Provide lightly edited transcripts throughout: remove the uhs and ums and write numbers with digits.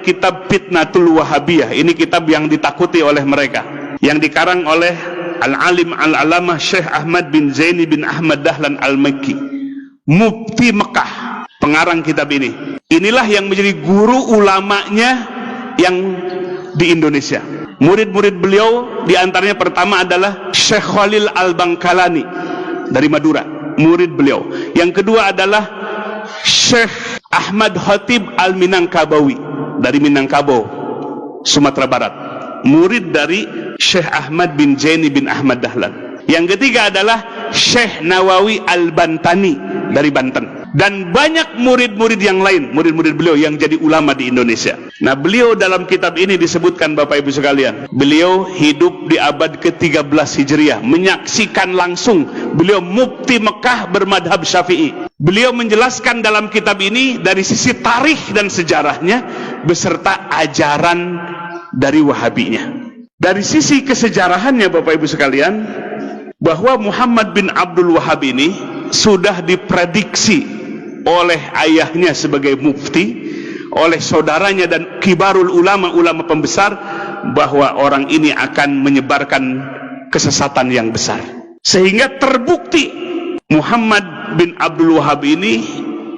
kitab Fitnatul Wahabiyah. Ini kitab yang ditakuti oleh mereka, yang dikarang oleh Al-Alim Al-Alamah Syekh Ahmad bin Zaini bin Ahmad Dahlan Al-Makki, Mufti Mekah, pengarang kitab ini. Inilah yang menjadi guru ulamanya yang di Indonesia. Murid-murid beliau diantaranya pertama adalah Syekh Khalil Al-Bangkalani dari Madura, murid beliau. Yang kedua adalah Syekh Ahmad Khatib Al-Minangkabawi dari Minangkabau, Sumatera Barat, murid dari Syekh Ahmad bin Zaini bin Ahmad Dahlan. Yang ketiga adalah Syekh Nawawi Al-Bantani dari Banten, dan banyak murid-murid yang lain, murid-murid beliau yang jadi ulama di Indonesia. Nah, beliau dalam kitab ini disebutkan, Bapak Ibu sekalian, beliau hidup di abad ke-13 Hijriah, menyaksikan langsung. Beliau mufti Mekah bermadhab Syafi'i. Beliau menjelaskan dalam kitab ini dari sisi tarikh dan sejarahnya beserta ajaran dari Wahabinya. Dari sisi kesejarahannya, Bapak Ibu sekalian, bahwa Muhammad bin Abdul Wahab ini sudah diprediksi oleh ayahnya sebagai mufti, oleh saudaranya dan kibarul ulama-ulama pembesar, bahwa orang ini akan menyebarkan kesesatan yang besar. Sehingga terbukti Muhammad bin Abdul Wahab ini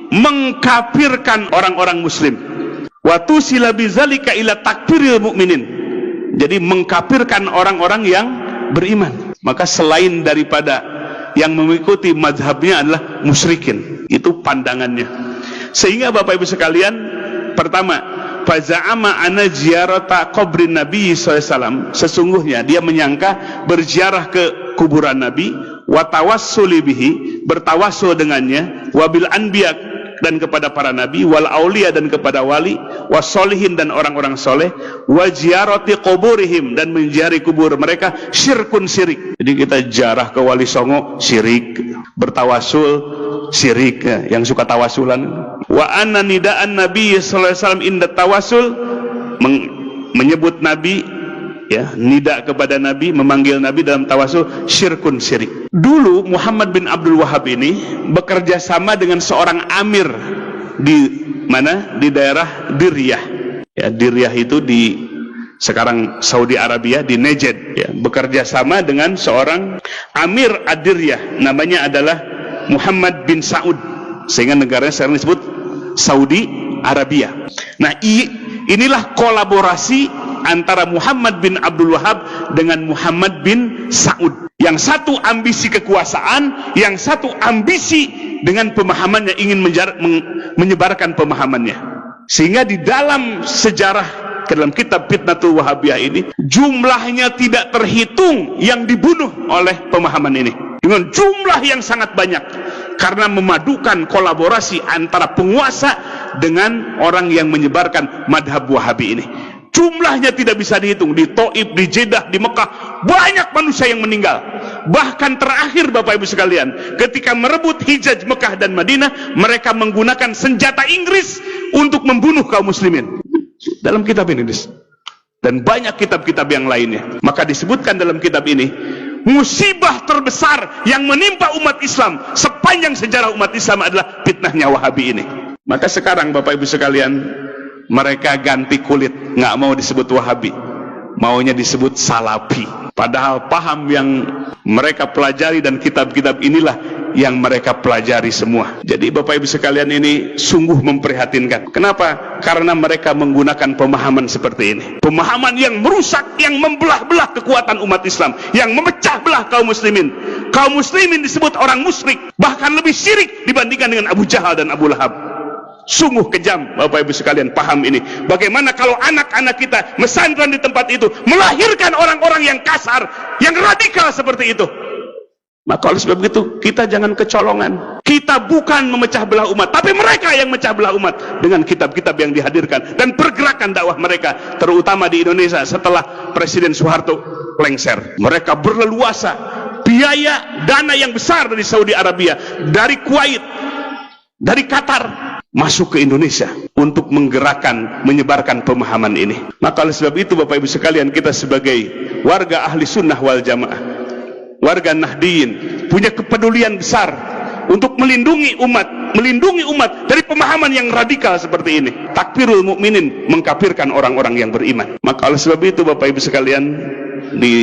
mengkafirkan orang-orang muslim. Wa tusila bizalika ila takfiril mukminin. Jadi mengkafirkan orang-orang yang beriman. Maka selain daripada yang mengikuti mazhabnya adalah musyrikin, itu pandangannya. Sehingga Bapak Ibu sekalian, pertama, faza'ama ana ziyarata qabrin Nabi SAW, sesungguhnya dia menyangka berziarah ke kuburan Nabi, wa tawassuli bihi, bertawassul dengannya, wabil anbiya, dan kepada para nabi, wal aulia, dan kepada wali, wasolihin, dan orang-orang soleh, wa ziyarati quburihim, dan menziarahi kubur mereka, syirkun, syirik. Jadi kita ziarah ke Wali Songo syirik, bertawasul syirik, ya, yang suka tawasulan. Wa anna nida'an Nabi sallallahu alaihi wasallam inda tawasul, menyebut nabi, ya, nida kepada nabi, memanggil nabi dalam tawasul, syirkun, syirik. Dulu Muhammad bin Abdul Wahab ini bekerja sama dengan seorang amir di mana? Di daerah Diryah. Ya, Diryah itu di sekarang Saudi Arabia, di Najd, ya. Bekerja sama dengan seorang amir Ad-Diryah, namanya adalah Muhammad bin Saud, sehingga negaranya sekarang disebut Saudi Arabia. Nah, inilah kolaborasi antara Muhammad bin Abdul Wahab dengan Muhammad bin Saud. Yang satu ambisi kekuasaan, yang satu ambisi dengan pemahamannya, ingin menyebarkan pemahamannya. Sehingga di dalam sejarah, ke dalam kitab Fitnatul Wahabiyah ini, jumlahnya tidak terhitung yang dibunuh oleh pemahaman ini, dengan jumlah yang sangat banyak, karena memadukan kolaborasi antara penguasa dengan orang yang menyebarkan madhab Wahabi ini. Jumlahnya tidak bisa dihitung. Di Taif, di Jeddah, di Mekah, banyak manusia yang meninggal. Bahkan terakhir, Bapak Ibu sekalian, ketika merebut Hijaz Mekah dan Madinah, mereka menggunakan senjata Inggris untuk membunuh kaum muslimin. Dalam kitab ini, dan banyak kitab-kitab yang lainnya. Maka disebutkan dalam kitab ini, musibah terbesar yang menimpa umat Islam sepanjang sejarah umat Islam adalah fitnahnya Wahabi ini. Maka sekarang, Bapak Ibu sekalian, mereka ganti kulit, nggak mau disebut Wahabi, maunya disebut Salafi. Padahal paham yang mereka pelajari dan kitab-kitab inilah yang mereka pelajari semua. Jadi Bapak Ibu sekalian, ini sungguh memprihatinkan. Kenapa? Karena mereka menggunakan pemahaman seperti ini, pemahaman yang merusak, yang membelah-belah kekuatan umat Islam, yang memecah belah kaum muslimin. Kaum muslimin disebut orang musyrik, bahkan lebih syirik dibandingkan dengan Abu Jahal dan Abu Lahab. Sungguh kejam, Bapak Ibu sekalian, paham ini. Bagaimana kalau anak-anak kita mesantren di tempat itu melahirkan orang-orang yang kasar, yang radikal seperti itu? Maka oleh sebab itu, kita jangan kecolongan. Kita bukan memecah belah umat, tapi mereka yang memecah belah umat dengan kitab-kitab yang dihadirkan dan pergerakan dakwah mereka, terutama di Indonesia setelah Presiden Soeharto lengser. Mereka berleluasa, biaya dana yang besar dari Saudi Arabia, dari Kuwait, dari Qatar, masuk ke Indonesia untuk menggerakkan, menyebarkan pemahaman ini. Maka oleh sebab itu, Bapak Ibu sekalian, kita sebagai warga ahli sunnah wal jamaah, warga Nahdiyin, punya kepedulian besar untuk melindungi umat melindungi umat dari pemahaman yang radikal seperti ini. Takfirul mukminin, mengkafirkan orang-orang yang beriman. Maka oleh sebab itu Bapak Ibu sekalian, di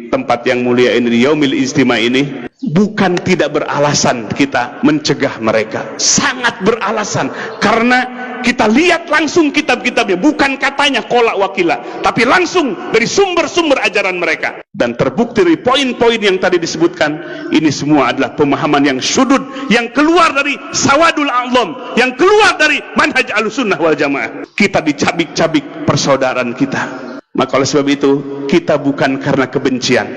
tempat yang mulia ini, di Yaumil Ijtima ini, bukan tidak beralasan kita mencegah mereka, sangat beralasan, karena kita lihat langsung kitab-kitabnya, bukan katanya kolak wakila, tapi langsung dari sumber-sumber ajaran mereka. Dan terbukti dari poin-poin yang tadi disebutkan, ini semua adalah pemahaman yang syudud, yang keluar dari sawadul a'lam, yang keluar dari manhaj Ahlussunnah wal Jamaah. Kita dicabik-cabik persaudaraan kita. Maka oleh sebab itu, kita bukan karena kebencian.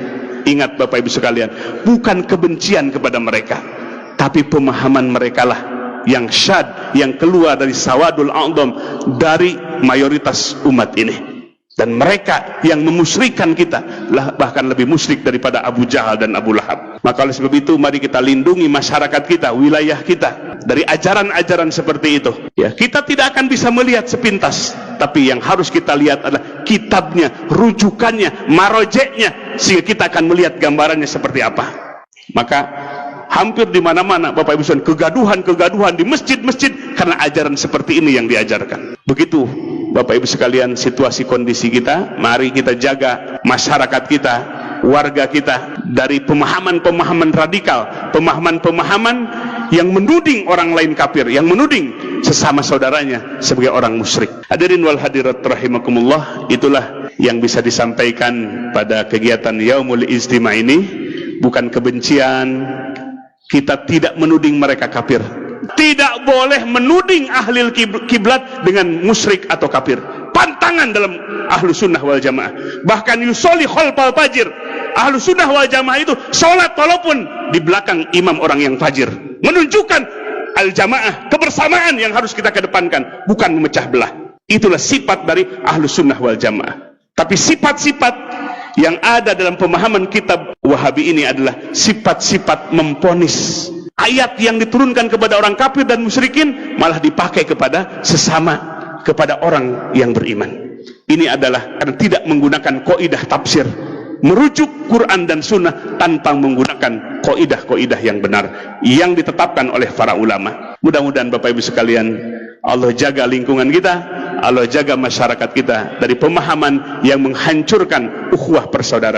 Ingat Bapak Ibu sekalian, bukan kebencian kepada mereka, tapi pemahaman mereka lah yang syad, yang keluar dari sawadul a'dham, dari mayoritas umat ini. Dan mereka yang memusyrikan kita lah, bahkan lebih musyrik daripada Abu Jahal dan Abu Lahab. Maka oleh sebab itu, mari kita lindungi masyarakat kita, wilayah kita, dari ajaran-ajaran seperti itu. Ya, kita tidak akan bisa melihat sepintas, tapi yang harus kita lihat adalah kitabnya, rujukannya, marojeknya, sehingga kita akan melihat gambarannya seperti apa. Maka hampir di mana-mana Bapak Ibu sekalian, kegaduhan di masjid-masjid karena ajaran seperti ini yang diajarkan. Begitu Bapak Ibu sekalian situasi kondisi kita. Mari kita jaga masyarakat kita, warga kita dari pemahaman-pemahaman radikal, pemahaman-pemahaman yang menuding orang lain kafir, yang menuding sesama saudaranya sebagai orang musyrik. Hadirin wal hadirat rahimakumullah, itulah yang bisa disampaikan pada kegiatan Yaumul Ijtima ini. Bukan kebencian, kita tidak menuding mereka kafir. Tidak boleh menuding ahli kiblat dengan musyrik atau kafir. Pantangan dalam Ahlussunnah wal Jamaah. Bahkan yusolli khalfal fajir. Ahlussunnah wal Jamaah itu sholat walaupun di belakang imam orang yang fajir. Menunjukkan al-jamaah, kebersamaan yang harus kita kedepankan, bukan memecah belah. Itulah sifat dari Ahlussunnah wal Jamaah. Tapi sifat-sifat yang ada dalam pemahaman kitab Wahabi ini adalah sifat-sifat memponis. Ayat yang diturunkan kepada orang kafir dan musyrikin malah dipakai kepada sesama, kepada orang yang beriman. Ini adalah karena tidak menggunakan kaidah tafsir, merujuk Quran dan Sunnah tanpa menggunakan kaidah-kaidah yang benar yang ditetapkan oleh para ulama. Mudah-mudahan Bapak Ibu sekalian, Allah jaga lingkungan kita, Allah jaga masyarakat kita dari pemahaman yang menghancurkan ukhuwah persaudaraan.